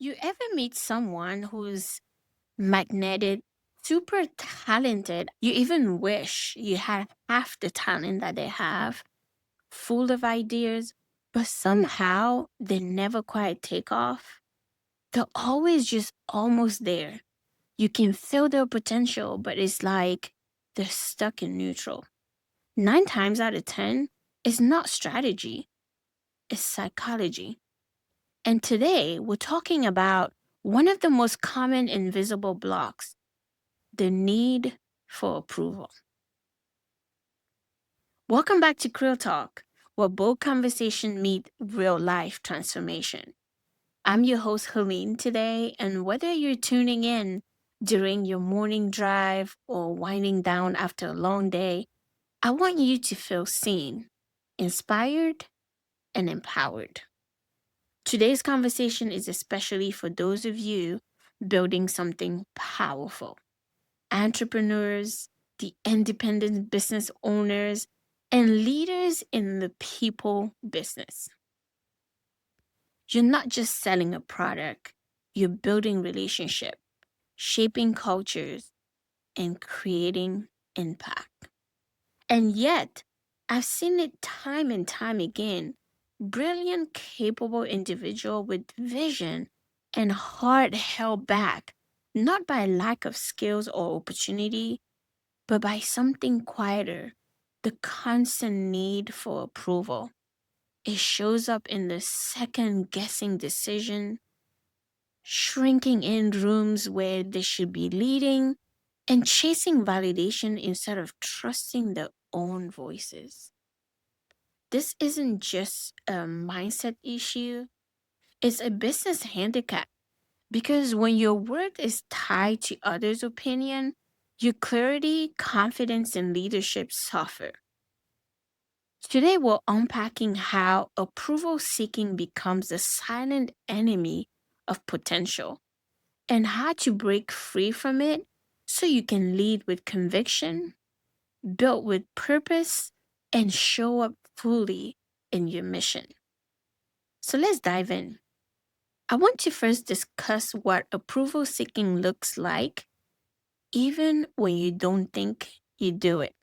You ever meet someone who's magnetic, super talented? You even wish you had half the talent that they have, full of ideas, but somehow they never quite take off. They're always just almost there. You can feel their potential, but it's like they're stuck in neutral. 9 times out of 10, it's not strategy, it's psychology. And today we're talking about one of the most common invisible blocks, the need for approval. Welcome back to Creeltalk, where bold conversation meet real life transformation. I'm your host, Helene, today, and whether you're tuning in during your morning drive or winding down after a long day, I want you to feel seen, inspired, and empowered. Today's conversation is especially for those of you building something powerful, entrepreneurs, the independent business owners, and leaders in the people business. You're not just selling a product, you're building relationship, shaping cultures, and creating impact. And yet, I've seen it time and time again. Brilliant, capable individual with vision and heart held back, not by lack of skills or opportunity, but by something quieter, the constant need for approval. It shows up in the second guessing decision, shrinking in rooms where they should be leading, and chasing validation instead of trusting their own voices. This isn't just a mindset issue, it's a business handicap because when your worth is tied to others' opinion, your clarity, confidence, and leadership suffer. Today, we're unpacking how approval seeking becomes a silent enemy of potential and how to break free from it so you can lead with conviction, build with purpose, and show up fully in your mission. So let's dive in. I want to first discuss what approval seeking looks like, even when you don't think you do it.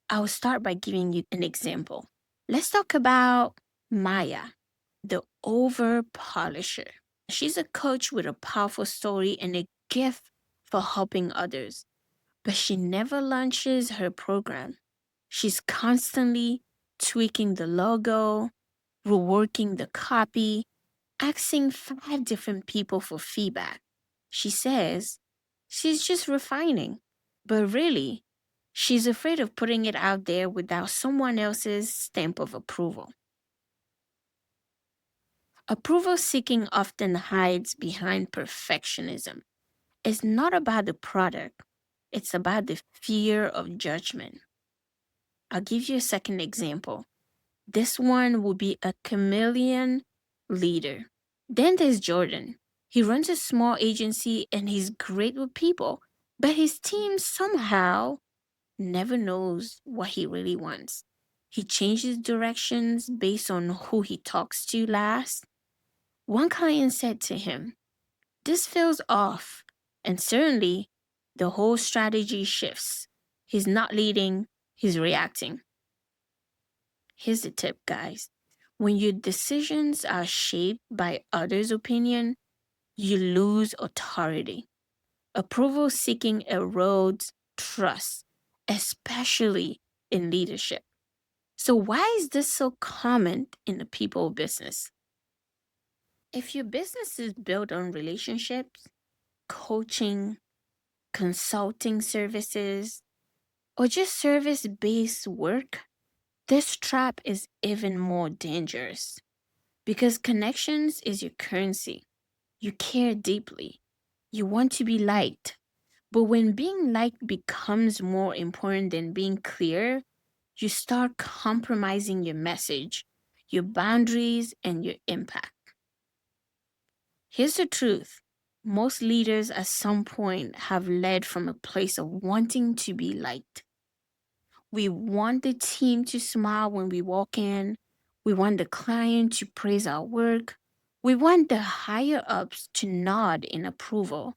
I'll start by giving you an example. Let's talk about Maya, the over polisher. She's a coach with a powerful story and a gift for helping others, but she never launches her program. She's constantly tweaking the logo, reworking the copy, asking 5 different people for feedback. She says she's just refining, but really, she's afraid of putting it out there without someone else's stamp of approval. Approval seeking often hides behind perfectionism. It's not about the product, it's about the fear of judgment. I'll give you a second example. This one will be a chameleon leader. Then there's Jordan. He runs a small agency and he's great with people, but his team somehow never knows what he really wants. He changes directions based on who he talks to last. One client said to him, "This feels off." And certainly, the whole strategy shifts. He's not leading, he's reacting. Here's the tip, guys. When your decisions are shaped by others' opinion, you lose authority. Approval seeking erodes trust, especially in leadership. So, why is this so common in the people business? If your business is built on relationships, coaching, consulting services, or just service based work, this trap is even more dangerous because connections is your currency. You care deeply. You want to be liked. But when being liked becomes more important than being clear, you start compromising your message, your boundaries, and your impact. Here's the truth. Most leaders at some point have led from a place of wanting to be liked. We want the team to smile when we walk in. We want the client to praise our work. We want the higher ups to nod in approval.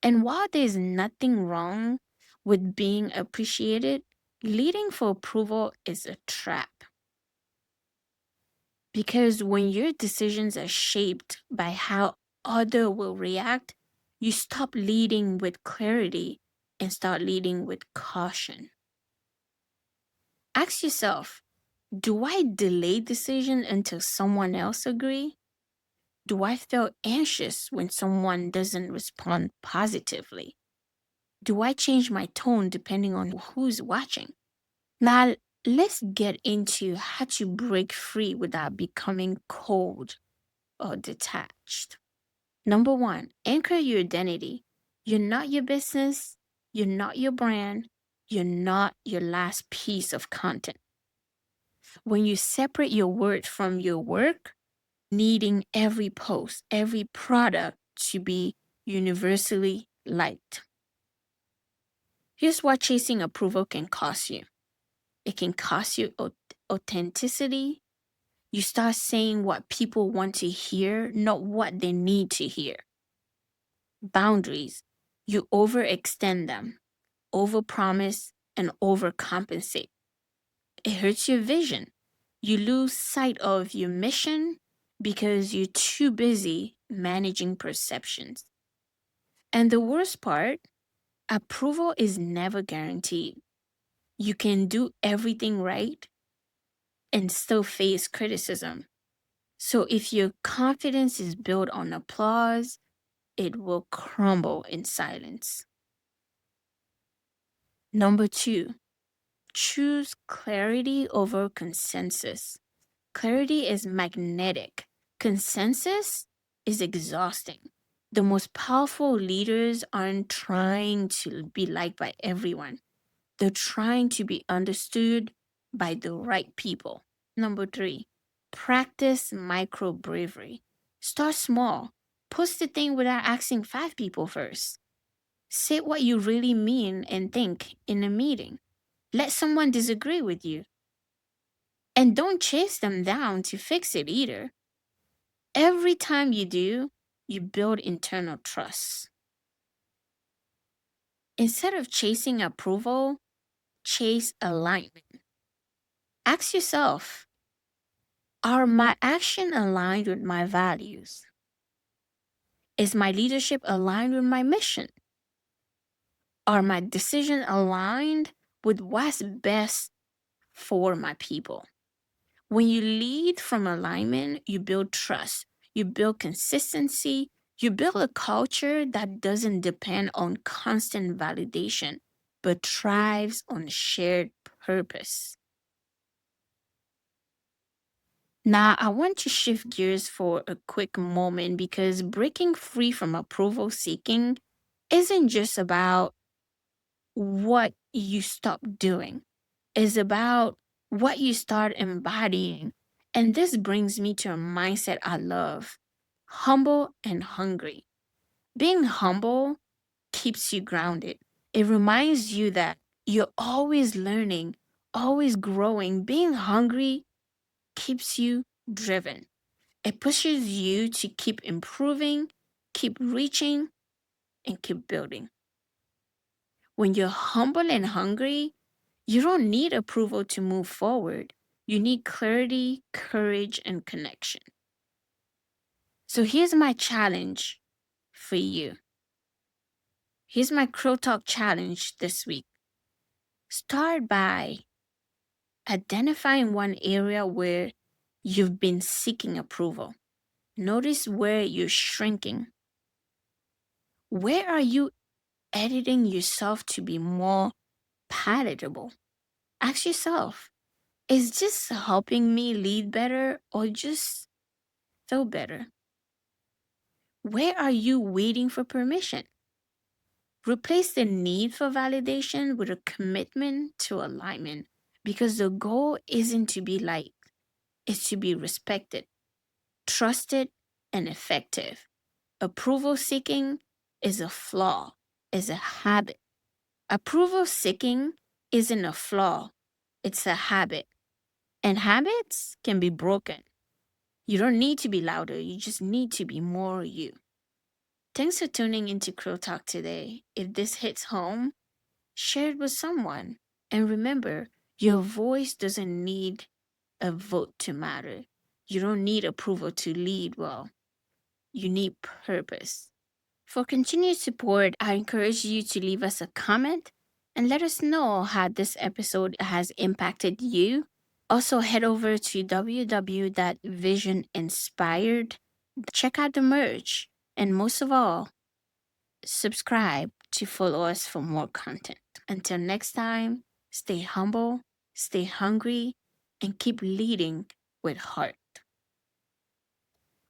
And while there's nothing wrong with being appreciated, leading for approval is a trap. Because when your decisions are shaped by how other will react, you stop leading with clarity and start leading with caution. Ask yourself, do I delay decision until someone else agree? Do I feel anxious when someone doesn't respond positively? Do I change my tone depending on who's watching? Now, let's get into how to break free without becoming cold or detached. Number one, anchor your identity. You're not your business. You're not your brand. You're not your last piece of content. When you separate your word from your work, needing every post, every product to be universally liked. Here's what chasing approval can cost you. It can cost you authenticity. You start saying what people want to hear, not what they need to hear. Boundaries. You overextend them, overpromise, and overcompensate. It hurts your vision. You lose sight of your mission because you're too busy managing perceptions. And the worst part, approval is never guaranteed. You can do everything right and still face criticism. So if your confidence is built on applause, it will crumble in silence. Number two, choose clarity over consensus. Clarity is magnetic, consensus is exhausting. The most powerful leaders aren't trying to be liked by everyone, they're trying to be understood by the right people. Number three, practice micro bravery. Start small. Post the thing without asking 5 people first. Say what you really mean and think in a meeting. Let someone disagree with you. And don't chase them down to fix it either. Every time you do, you build internal trust. Instead of chasing approval, chase alignment. Ask yourself, are my action aligned with my values? Is my leadership aligned with my mission? Are my decisions aligned with what's best for my people? When you lead from alignment, you build trust, you build consistency, you build a culture that doesn't depend on constant validation, but thrives on shared purpose. Now, I want to shift gears for a quick moment because breaking free from approval seeking isn't just about what you stop doing, it's about what you start embodying. And this brings me to a mindset I love: humble and hungry. Being humble keeps you grounded, it reminds you that you're always learning, always growing. Being hungry keeps you driven. It pushes you to keep improving, keep reaching, and keep building. When you're humble and hungry, you don't need approval to move forward. You need clarity, courage, and connection. So here's my challenge for you. Here's my Crow Talk challenge this week. Start by identifying one area where you've been seeking approval. Notice where you're shrinking. Where are you editing yourself to be more palatable? Ask yourself, is this helping me lead better or just feel better? Where are you waiting for permission? Replace the need for validation with a commitment to alignment because the goal isn't to be liked, it's to be respected, trusted, and effective. Approval seeking is a flaw, is a habit. Approval seeking isn't a flaw, it's a habit. And habits can be broken. You don't need to be louder, you just need to be more you. Thanks for tuning into Crow Talk today. If this hits home, share it with someone. And remember, your voice doesn't need a vote to matter. You don't need approval to lead well. You need purpose. For continued support, I encourage you to leave us a comment and let us know how this episode has impacted you. Also, head over to www.visioninspired. Check out the merch. And most of all, subscribe to follow us for more content. Until next time, stay humble, stay hungry, and keep leading with heart.